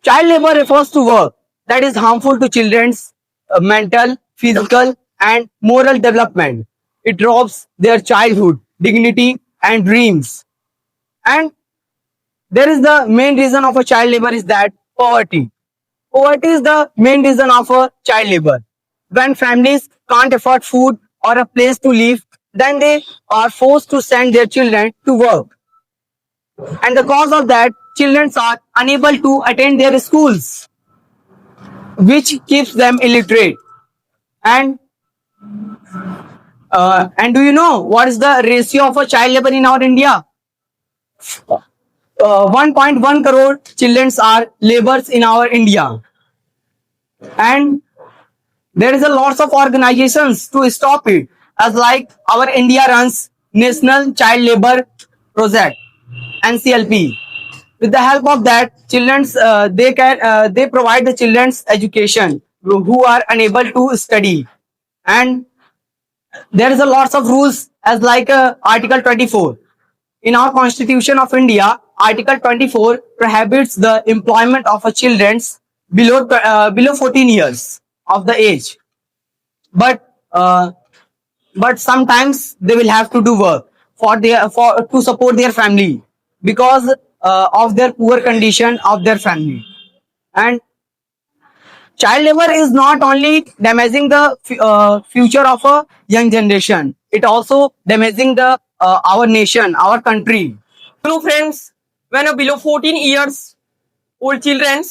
Child labor refers to work that is harmful to children's mental, physical, and moral development. It robs their childhood, dignity, and dreams. And there is the main reason of a child labor is that poverty. Poverty is the main reason of a child labor. When families can't afford food or a place to live, then they are forced to send their children to work. And the cause of that, children are unable to attend their schools, which keeps them illiterate. And do you know what is the ratio of a child labor in our India? 1.1 crore children are laborers in our India, and there is a lots of organizations to stop it. As like our India runs National Child Labor Project (NCLP). With the help of that, children's they provide the children's education who are unable to study, and there is a lots of rules as like Article 24 in our Constitution of India. Article 24 prohibits the employment of a children's below 14 years of the age, but sometimes they will have to do work for to support their family because of their poor condition of their family. And child labor is not only damaging the future of a young generation, it also damaging the our nation, our country. Friends, when a below 14 years old children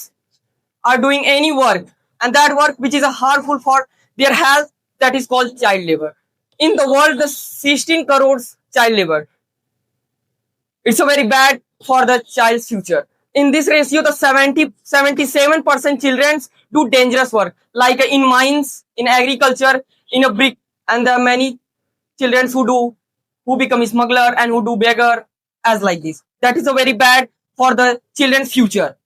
are doing any work, and that work which is harmful for their health, that is called child labor. In the world, the 16 crores child labor. It's a very bad for the child's future. In this ratio, the 77% children do dangerous work, like in mines, in agriculture, in a brick, and there are many children who become smuggler and who do beggar as like this. That is a very bad for the children's future.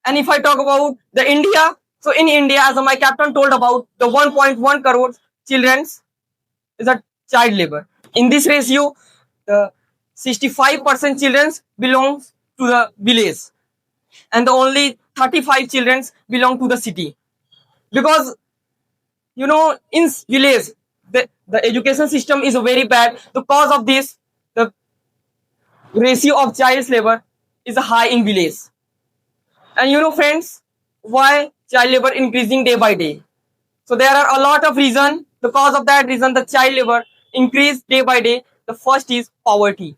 And if I talk about the India, so in India, as my captain told about, the 1.1 crore children is a child labor. In this ratio, the 65% children belong to the village, and the only 35 children belong to the city. Because in village, the education system is very bad. Because of this, the ratio of child labor is high in village. And friends, why child labor increasing day by day? So there are a lot of reasons. Because of that reason, the child labor increase day by day. The first is poverty.